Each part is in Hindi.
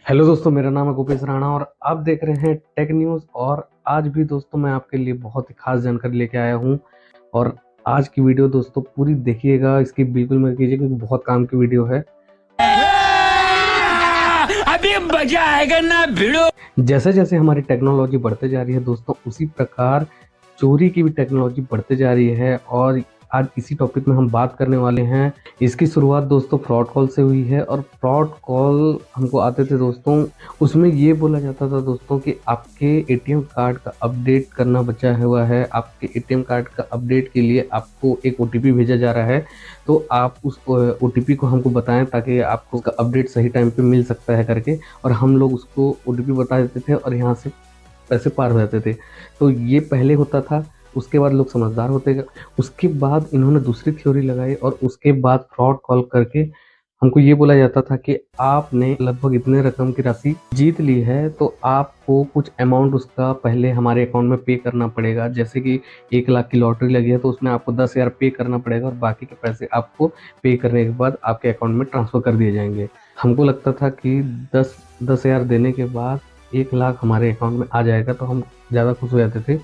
हेलो दोस्तों, मेरा नाम है गोपेश राणा और आप देख रहे हैं टेक न्यूज़। और आज भी दोस्तों मैं आपके लिए बहुत ही खास जानकारी लेके आया हूं। और आज की वीडियो दोस्तों पूरी देखिएगा, इसकी बिल्कुल मत कीजिए क्योंकि बहुत काम की वीडियो है। अभी मजा आएगा ना भिड़ो। जैसे जैसे हमारी टेक्नोलॉजी बढ़ते जा रही है दोस्तों, उसी प्रकार चोरी की भी टेक्नोलॉजी बढ़ते जा रही है। और आज इसी टॉपिक में हम बात करने वाले हैं। इसकी शुरुआत दोस्तों फ्रॉड कॉल से हुई है। और फ्रॉड कॉल हमको आते थे दोस्तों, उसमें ये बोला जाता था दोस्तों कि आपके एटीएम कार्ड का अपडेट करना बचा हुआ है। आपके एटीएम कार्ड का अपडेट के लिए आपको एक ओटीपी भेजा जा रहा है, तो आप उस ओटीपी को हमको बताएं ताकि आपको उसका अपडेट सही टाइम पे मिल सकता है करके। और हम लोग उसको ओटीपी बता देते थे और यहाँ से पैसे पार हो जाते थे। तो ये पहले होता था, उसके बाद लोग समझदार होते गए। उसके बाद इन्होंने दूसरी थ्योरी लगाई और उसके बाद फ्रॉड कॉल करके हमको ये बोला जाता था कि आपने लगभग इतने रकम की राशि जीत ली है, तो आपको कुछ अमाउंट उसका पहले हमारे अकाउंट में पे करना पड़ेगा। जैसे कि 1 लाख की लॉटरी लगी है तो उसमें आपको 10,000 पे करना पड़ेगा और बाकी के पैसे आपको पे करने के बाद आपके अकाउंट में ट्रांसफ़र कर दिए जाएंगे। हमको लगता था कि 10,000 देने के बाद 1 लाख हमारे अकाउंट में आ जाएगा, तो हम ज़्यादा खुश हो जाते थे।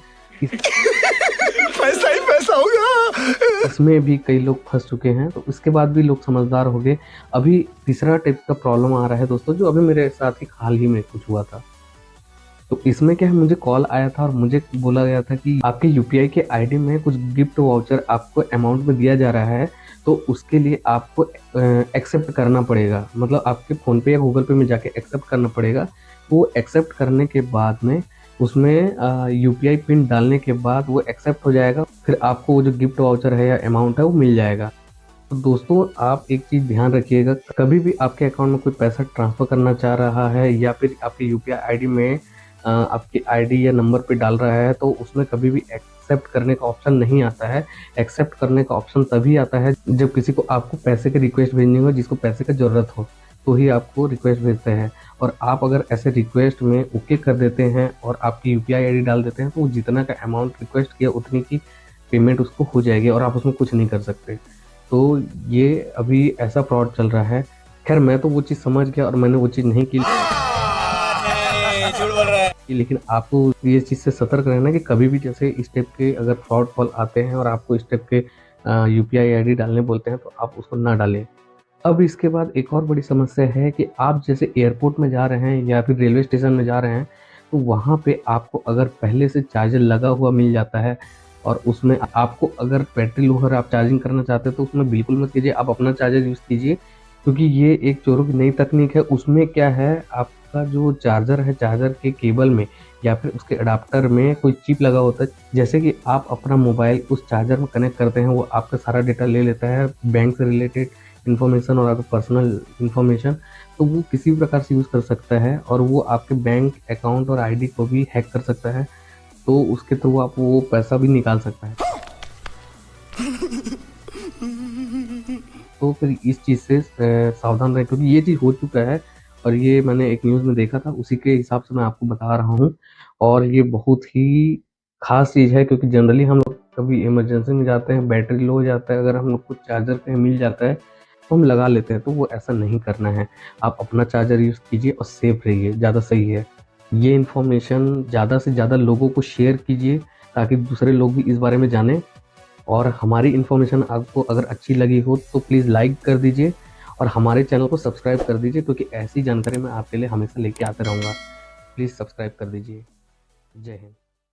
पैसा ही पैसा होगा। इसमें भी कई लोग फंस चुके हैं, तो इसके बाद भी लोग समझदार हो गए। अभी तीसरा टाइप का प्रॉब्लम आ रहा है दोस्तों, जो अभी मेरे साथ ही हाल ही में कुछ हुआ था। तो इसमें क्या है, मुझे कॉल आया था और मुझे बोला गया था कि आपके यूपीआई के आईडी में कुछ गिफ्ट वाउचर आपको अमाउंट में दिया जा रहा है, तो उसके लिए आपको एक्सेप्ट करना पड़ेगा। मतलब आपके फ़ोन पे या गूगल पे में जाके एक्सेप्ट करना पड़ेगा। वो एक्सेप्ट करने के बाद में उसमें यूपीआई पिन डालने के बाद वो एक्सेप्ट हो जाएगा, फिर आपको वो जो गिफ्ट वाउचर है या अमाउंट है वो मिल जाएगा। तो दोस्तों आप एक चीज़ ध्यान रखिएगा, कभी भी आपके अकाउंट में कोई पैसा ट्रांसफ़र करना चाह रहा है या फिर आपके यूपीआई आईडी में आपकी आईडी या नंबर पे डाल रहा है, तो उसमें कभी भी एक्सेप्ट करने का ऑप्शन नहीं आता है। एक्सेप्ट करने का ऑप्शन तभी आता है जब किसी को आपको पैसे की रिक्वेस्ट भेजनी हो, जिसको पैसे की ज़रूरत हो, तो ही आपको रिक्वेस्ट भेजते हैं। और आप अगर ऐसे रिक्वेस्ट में ओके कर देते हैं और आपकी यूपीआई आईडी डाल देते हैं, तो वो जितना का अमाउंट रिक्वेस्ट किया उतनी की पेमेंट उसको हो जाएगी और आप उसमें कुछ नहीं कर सकते। तो ये अभी ऐसा फ्रॉड चल रहा है। खैर मैं तो वो चीज़ समझ गया और मैंने वो चीज़ नहीं की। झूठ बोल रहा है। लेकिन आपको ये चीज़ से सतर्क रहना कि कभी भी जैसे इस टाइप के अगर फ्रॉड कॉल आते हैं और आपको इस टाइप के यूपीआई आईडी डालने बोलते हैं, तो आप उसको ना डालें। अब इसके बाद एक और बड़ी समस्या है कि आप जैसे एयरपोर्ट में जा रहे हैं या फिर रेलवे स्टेशन में जा रहे हैं, तो वहाँ पे आपको अगर पहले से चार्जर लगा हुआ मिल जाता है और उसमें आपको अगर बैटरी लो अगर आप चार्जिंग करना चाहते हैं, तो उसमें बिल्कुल मत कीजिए, आप अपना चार्जर यूज़ कीजिए। क्योंकि ये एक चोरों की नई तकनीक है। उसमें क्या है, आपका जो चार्जर है, चार्जर के केबल में या फिर उसके अडाप्टर में कोई चिप लगा होता है। जैसे कि आप अपना मोबाइल उस चार्जर में कनेक्ट करते हैं, वो आपका सारा डेटा ले लेता है, बैंक से रिलेटेड इन्फॉर्मेशन और आपका पर्सनल इन्फॉर्मेशन। तो वो किसी भी प्रकार से यूज़ कर सकता है और वो आपके बैंक अकाउंट और आईडी को भी हैक कर सकता है। तो उसके थ्रू आप वो पैसा भी निकाल सकता है। तो फिर इस चीज़ से सावधान रहें, क्योंकि ये चीज़ हो चुका है और ये मैंने एक न्यूज़ में देखा था, उसी के हिसाब से मैं आपको बता रहा हूँ। और ये बहुत ही ख़ास चीज़ है, क्योंकि जनरली हम लोग कभी इमरजेंसी में जाते हैं, बैटरी लो हो जाता है, अगर हम लोग को चार्जर कहीं मिल जाता है तो हम लगा लेते हैं। तो वो ऐसा नहीं करना है। आप अपना चार्जर यूज़ कीजिए और सेफ रहिए, ज़्यादा सही है। ये इन्फॉर्मेशन ज़्यादा से ज़्यादा लोगों को शेयर कीजिए ताकि दूसरे लोग भी इस बारे में जानें। और हमारी इन्फॉर्मेशन आपको अगर अच्छी लगी हो तो प्लीज़ लाइक कर दीजिए और हमारे चैनल को सब्सक्राइब कर दीजिए, क्योंकि ऐसी जानकारी मैं आपके लिए हमेशा लेके आते रहूँगा। प्लीज़ सब्सक्राइब कर दीजिए। जय हिंद।